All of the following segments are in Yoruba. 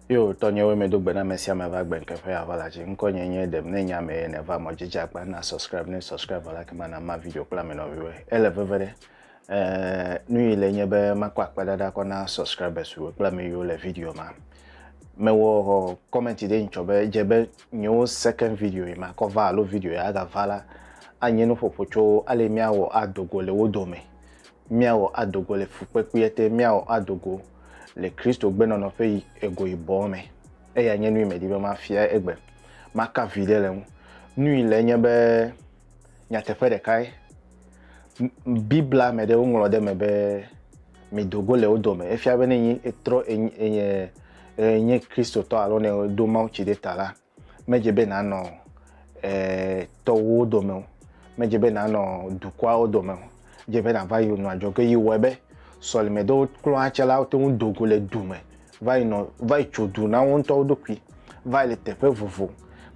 Yo, Tonyo, we me do bena mesia me va gben kefe avala ji nko nyenye dem ne nya me ne va mo jija pa na subscribe like man na ma video kula me no we ele vevere nu ile nye be makwa kpadada ko na subscribers we kula me yo le video ma me wo comment de nchobe jebe nyo second video ma ko va lo video ya ga vala anye no popocho ale miawo adogole wodome miawo adogole fupekuyete miawo adogo le Christo gbeno no fe ego ibome e ya nyenu imedi be mafia egbe maka vide le nu ile nye be nyatefe de kai bibla me de unlo de me be mi dogo le odome e fia be ni etro enye Christo to alo ne do ma uchi de tala mejebe na no to odome mejebe na no dukwa odome jebe na va yo no ajoge yi webe sol me do klo achela o te un dogo le dume vai chodu na un to do kwi vai le tefe vuvu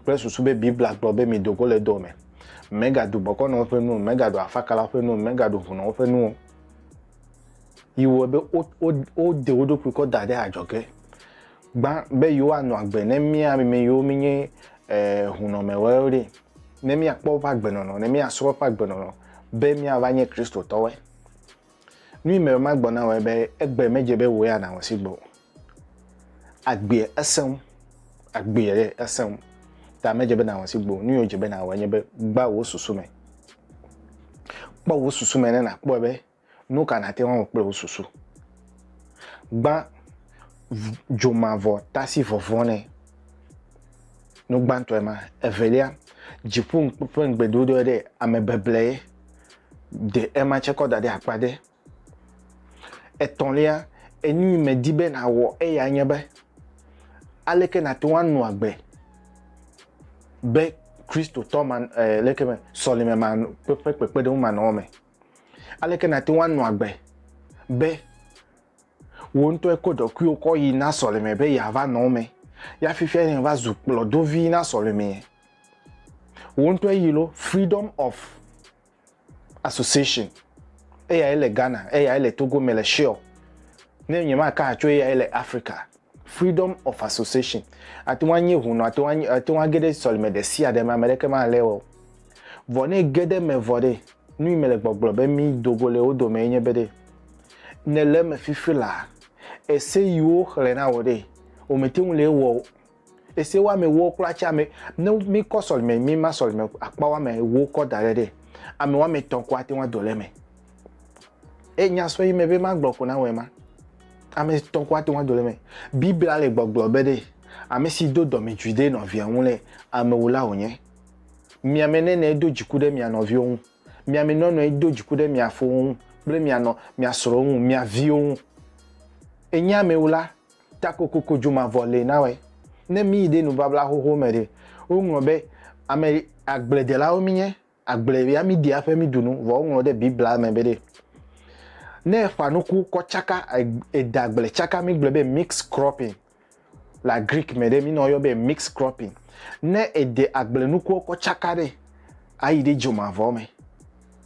presu sube bibla globe mi dogo le dome mega du boko no fe nu mega do afakala fe nu mega do funu fe nu iwo be o de o do kwi ko dade ajoge gba be yo anu agbe ne mi ami me yo mi nye huno me were ne mi akpo pa agbe no ne mi aso pa agbe no be mi avanye Kristo towe nu me ma gbona we be egbe meje be wo ya na wo sigbo agbe esem ta meje be na wo sigbo nu yo je be na wo nye be gba wo susu me gba wo susu me na kpo be nu ka na te won pe wo susu gba jomavo tasi vovone nu gba nto ma evelia jipun pupun gbedodo de amebeble de ema cheko dade akpade etonlia enu me dibe na wo ya nyebe aleke na to anu agbe be Kristo to man leke me solime man pepe de man o me aleke na to anu agbe be won to ekodo ku ko yi na solime be ya va no me ya fifia ni va zuklo do vi na solime won to yilo freedom of association eya ele Ghana eya ele Togo Malaysia ne nyema ka acho eya ele Africa freedom of association atwanye hunu atwa gede solme de sia de America ma lewo vone gede me vode nu mele gbogbo be mi dogole odo me nye bede ne le me fifila ese yo chlena wode o metin le wo ese wa me wo kla cha me no mi ko solme mi ma solme akpa wa me wo ko darede ame wa me ton kwa te wa dole me enya so yi me be ma gboko na we ma ame ton kwa te wa dole me biblia le gbogbo be de ame si do do me jude no via won ame wula onye mi ame ne na do jikude mi no via won mi ame no no do jikude mi afo won ble mi ano mi asoro won mi avio won enya me wula takokoko juma vole na we ne mi de no babla hoho me de o be ame agble de la o mi nye agble ya mi di afa mi dunu vo won de biblia me be de ne fanuku ko chaka edagble chaka mi gblebe mix cropping la Greek me de mi no yo be mix cropping ne ede agble nuku ko chaka de ayi de joma vo me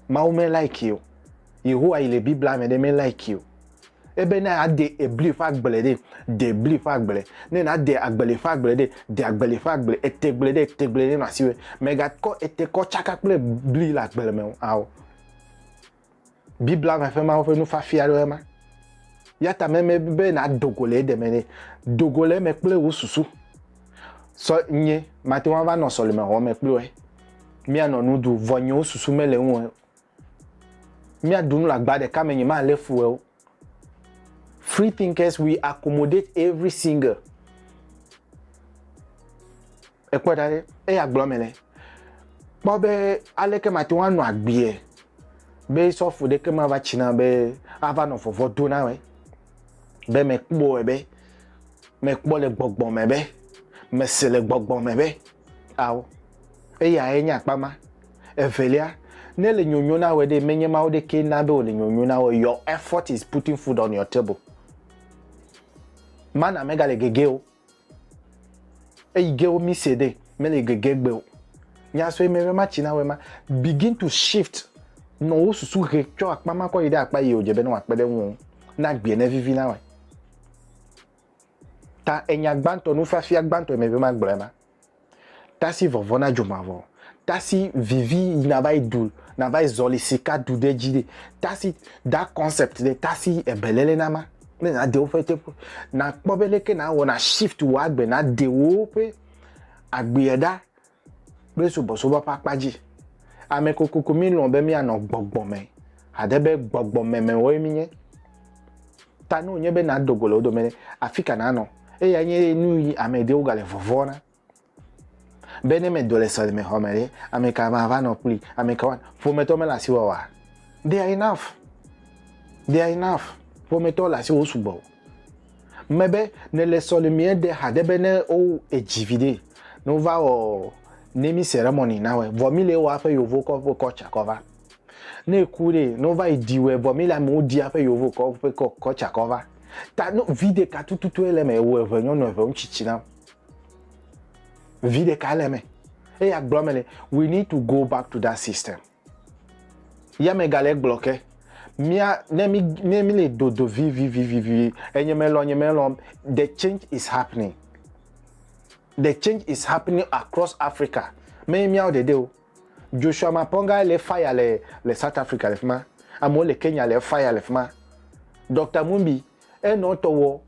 ma o me like you Yehowa ile biblia me de me like you ebe na ade ebli fa agble de bli fa agble ne na de agbele fa agble de agbele fa agble etegbele na siwe mega ko ete ko chaka ple bli la agbele me awo biblia me fe ma o fe nu fa fiaro ma yata me be na dogole de me dogole me ple wo susu so nye mate wa va no so le me ho me ple we mi ano nu du vonyo susu me le won mi adunu la gba de ka me ma le fu we free thinkers we accommodate every single ekwedare agbomele bo be aleke mate wa no agbe be so fu de ke ma va china be ava no fofo do na we be me kpo ebe me kpo le gbogbo me be me se le gbogbo me be awo ya enya pama evelia ne le nyonyo na we de menye ma o de ke na be o le nyonyo na we your effort is putting food on your table mana mega le gege o geo mi sede me le gege gbe o nya so me ma china we ma begin to shift no susu re cho akpama ko ide akpa ye o je be no akpede won na gbe na vivi na we ta enyagbanto nu fafia gbanto me be magblema ta si vovona jumavo ta si vivi na vai dul na vai zolisika du de jide ta si da concept de ta si ebelele na ma na de ofete na kpobeleke na wona shift wa agbe na de wo pe agbieda be so ba papaji ame kokoko mi lo be mi ana gbogbo me adebe gbogbo me wo mi nye ta no nye be na dogolo do me afika na no e ya nye nu yi ame de ugale vovona bene me dole sale me homere ame ka ma va no pli ame ka fo me to me la siwa wa they are enough fo me to la si o subo mebe ne le sole mi de hadebe ne o ejivide no va o nemi ceremony na we vomile wa fe yovo ko chakova ne kure no va idiwe vomile mo di afe yovo ko chakova ta no vide ka tutu ele me wo evanyo no evanyo chichina vide ka ele me e ya glomele we need to go back to that system ya me gale bloqué mia nemi le dodo vi enyemelo the change is happening. The change is happening across Africa. Me miao de deo. Joshua Maponga le fire le South Africa le fma. Amo le Kenya le fire le fma. Dr. Mumbi e no to wo.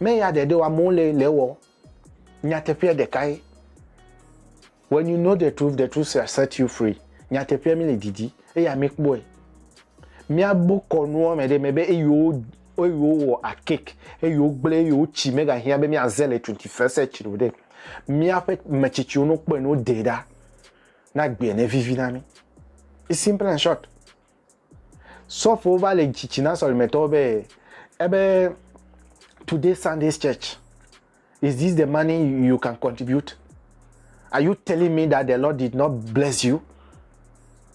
Me ya de deo amo le wo. Nyate pia de kai. When you know the truth shall set you free. Nyate pia mi le didi. E ya make boy. Mia bo kono me de mebe e yo wo a cake e yo gble yo chi mega hia be mi azele 21st century de mi afet mechichi no pe no deda na gbe na vivi na mi. It's simple and short. So for over le chichi na so metobe ebe today Sunday's church, is this the money you can contribute? Are you telling me that the Lord did not bless you?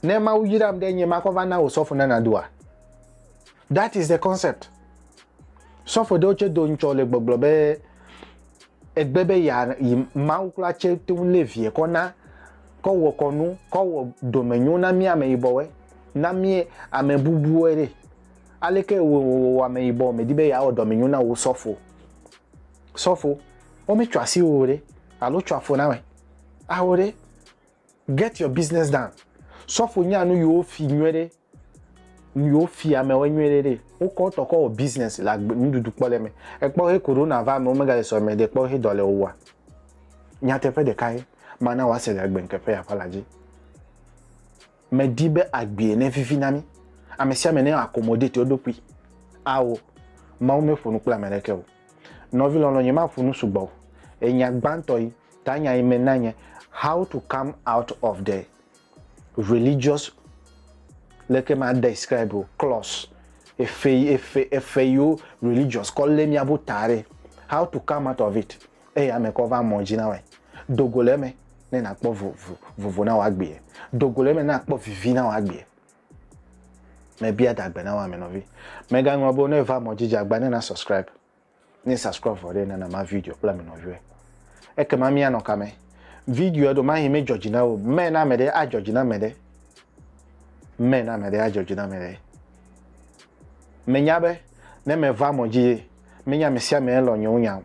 Nema uyiram de nyema kovana osofu na dua. That is the concept. So for doche don chole gbogbobe egbebe ya maukla che tun levie kona ko wo konu ko wo domenyo na mi ame ibowe na mi ame bubuere aleke wo ame ibo me dibe ya o domenyo na wo sofo o me twasi ore alo twafo na we ahore get your business done. Sofo nya no yo fi nwere yo fi ame wenwere o ko to ko business la ndudu pole me ekpo he corona va me o mega so me de kpo he dole owa nya te fe de kai mana wa se de gbe nke fe ya falaji me dibe agbe na fifi na mi amesia me ne accommodate odopui awo ma o me funu kula me ke o no vi lo nyima funu sugbo enya gbanto yi tanya imenanya how to come out of the religious like ma describe clause if you religious call me abutare how to come out of it am cover monjina we dogoleme ne na kpo vovo na wa gbe dogoleme na kpo vivi na wa gbe me bia dagbe na wa me no vi me ga ngo bo no eva monjija gba ne na subscribe for na ma video plan me no vi e ke ma mi ano kame video do ma hi me Georgina o me na me de a Georgina me de mena me de a Georgina me de menyabe ne me va monji menya me sia me lo nyonya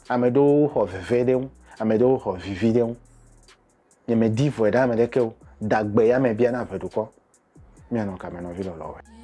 amedo ho vevede amedo ho vivide ne me di vo da me de ke dagbe ya me bia na veduko mi ano ka me no vi lo we